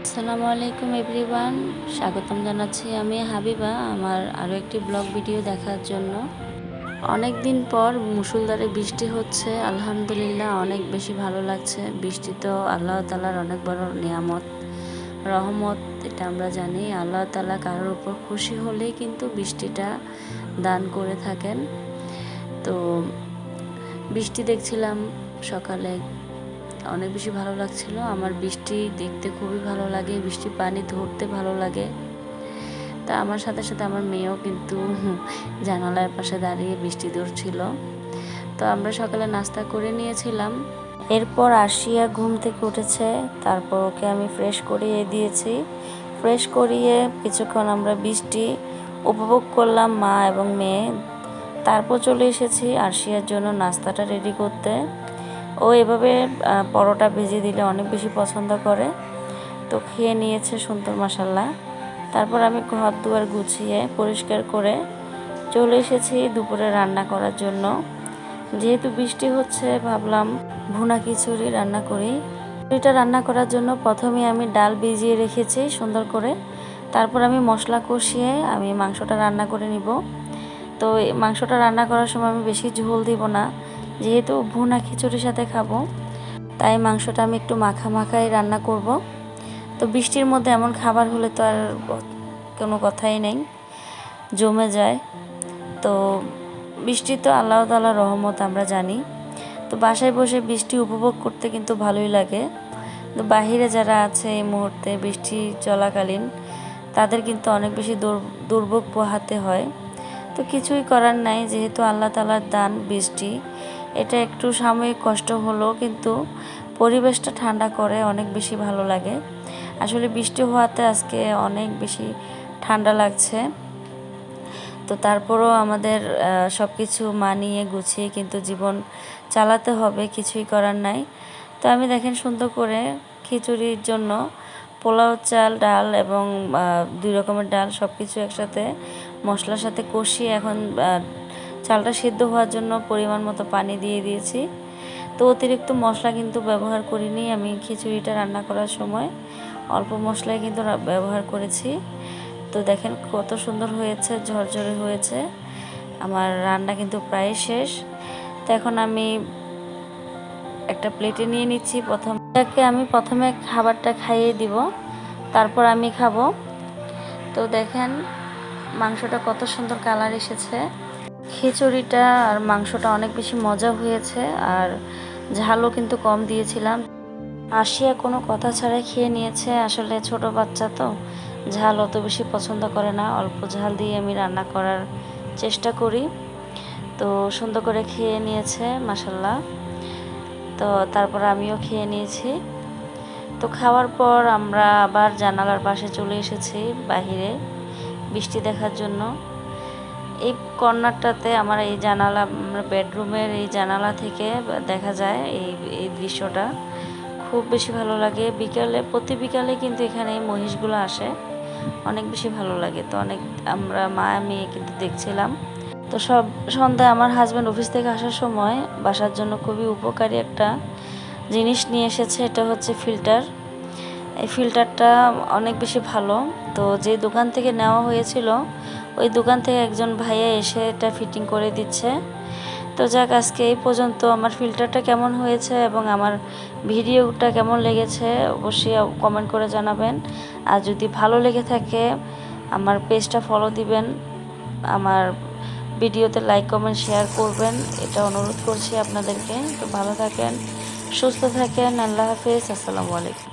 আসসালামু আলাইকুম এভরিওয়ান, স্বাগতম জানাচ্ছি আমি হাবিবা আমার আরও একটি ব্লগ ভিডিও দেখার জন্য। অনেক দিন পর মুষলধারে বৃষ্টি হচ্ছে, আলহামদুলিল্লাহ অনেক বেশি ভালো লাগছে। বৃষ্টি তো আল্লাহ তাআলার অনেক বড় নিয়ামত, রহমত, এটা আমরা জানি। আল্লাহ তাআলা কারোর উপর খুশি হলেই কিন্তু বৃষ্টিটা দান করে থাকেন। তো বৃষ্টি দেখছিলাম সকালে, অনেক বেশি ভালো লাগছিল। আমার বৃষ্টি দেখতে খুবই ভালো লাগে, বৃষ্টির পানি ধরতে ভালো লাগে। তা আমার সাথে সাথে আমার মেয়েও কিন্তু জানালার পাশে দাঁড়িয়ে বৃষ্টি ধরছিল। তো আমরা সকালে নাস্তা করে নিয়েছিলাম। এরপর আরশিয়া ঘুম থেকে উঠেছে, তারপর ওকে আমি ফ্রেশ করিয়ে দিয়েছি। ফ্রেশ করিয়ে কিছুক্ষণ আমরা বৃষ্টি উপভোগ করলাম মা এবং মেয়ে। তারপর চলে এসেছি আরশিয়ার জন্য নাস্তাটা রেডি করতে। ও এভাবে পরোটা ভেজে দিলে অনেক বেশি পছন্দ করে, তো খেয়ে নিয়েছে সুন্দর মাশাল্লাহ। তারপর আমি ঘর দুয়ার গুছিয়ে পরিষ্কার করে চলে এসেছি দুপুরে রান্না করার জন্য। যেহেতু বৃষ্টি হচ্ছে ভাবলাম ভুনা খিচুড়ি রান্না করি। খিচুড়িটা রান্না করার জন্য প্রথমে আমি ডাল ভিজিয়ে রেখেছি সুন্দর করে, তারপর আমি মশলা কষিয়ে আমি মাংসটা রান্না করে নিব। তো মাংসটা রান্না করার সময় আমি বেশি ঝোল দিব না, যেহেতু ভুনা খিচুড়ির সাথে খাবো, তাই মাংসটা আমি একটু মাখা মাখাই রান্না করব। তো বৃষ্টির মধ্যে এমন খাবার হলে তো আর কোনো কথাই নেই, জমে যায়। তো বৃষ্টি তো আল্লাহ তাআলার রহমত আমরা জানি। তো বাসায় বসে বৃষ্টি উপভোগ করতে কিন্তু ভালোই লাগে। তো বাহিরে যারা আছে এই মুহূর্তে বৃষ্টি চলাকালীন, তাদের কিন্তু অনেক বেশি দুর্ভোগ পোহাতে হয়। তো কিছুই করার নাই, যেহেতু আল্লাহ তাআলার দান বৃষ্টি, এটা একটু সাময়িক কষ্ট হলো কিন্তু পরিবেশটা ঠান্ডা করে, অনেক বেশি ভালো লাগে। আসলে বৃষ্টি হওয়াতে আজকে অনেক বেশি ঠান্ডা লাগছে। তো তারপরও আমাদের সব কিছু মানিয়ে গুছিয়ে কিন্তু জীবন চালাতে হবে, কিছুই করার নাই। তো আমি দেখেন সুন্দর করে খিচুড়ির জন্য পোলাও চাল, ডাল এবং 2 রকমের ডাল সব কিছু একসাথে মশলার সাথে কষিয়ে এখন চালটা সিদ্ধ হওয়ার জন্য পরিমাণ মতো পানি দিয়ে দিয়েছি। তো অতিরিক্ত মশলা কিন্তু ব্যবহার করিনি, আমি খিচুড়িটা রান্না করার সময় অল্প মশলাই কিন্তু ব্যবহার করেছি। তো দেখেন কত সুন্দর হয়েছে, ঝরঝরে হয়েছে। আমার রান্না কিন্তু প্রায় শেষ। তো এখন আমি একটা প্লেটে নিয়ে নিচ্ছি। আমি প্রথমে খাবারটা খাইয়ে দিব, তারপর আমি খাবো। তো দেখেন মাংসটা কত সুন্দর কালার এসেছে। খিচুড়িটা আর মাংসটা অনেক বেশি মজা হয়েছে, আর ঝালও কিন্তু কম দিয়েছিলাম। আরশিয়া কোনো কথা ছাড়াই খেয়ে নিয়েছে। আসলে ছোট বাচ্চা তো ঝাল অত বেশি পছন্দ করে না, অল্প ঝাল দিয়ে আমি রান্না করার চেষ্টা করি। তো সুন্দর করে খেয়ে নিয়েছে মাশাল্লাহ। তো তারপর আমিও খেয়ে নিয়েছি। তো খাওয়ার পর আমরা আবার জানালার পাশে চলে এসেছি বাহিরে বৃষ্টি দেখার জন্য। এই কর্নারটাতে আমার এই জানালা, বেডরুমের এই জানালা থেকে দেখা যায় এই দৃশ্যটা, খুব বেশি ভালো লাগে। প্রতি বিকালে কিন্তু এখানে এই মহিষগুলো আসে, অনেক বেশি ভালো লাগে। তো আমরা মা মেয়ে কিন্তু দেখছিলাম। তো সন্ধ্যায় আমার হাজব্যান্ড অফিস থেকে আসার সময় বাসার জন্য খুবই উপকারী একটা জিনিস নিয়ে এসেছে, এটা হচ্ছে ফিল্টার। এই ফিল্টারটা অনেক বেশি ভালো। তো যে দোকান থেকে নেওয়া হয়েছিল ওই দোকান থেকে একজন ভাইয়া এসে এটা ফিটিং করে দিচ্ছে। তো যাক, আজকে এই পর্যন্ত। আমার ফিল্টারটা কেমন হয়েছে এবং আমার ভিডিওটা কেমন লেগেছে অবশ্যই কমেন্ট করে জানাবেন। আর যদি ভালো লেগে থাকে আমার পেজটা ফলো দিবেন, আমার ভিডিওতে লাইক কমেন্ট শেয়ার করবেন, এটা অনুরোধ করছি আপনাদেরকে। তো ভালো থাকেন, সুস্থ থাকেন, আল্লাহ হাফেজ, আসসালামু আলাইকুম।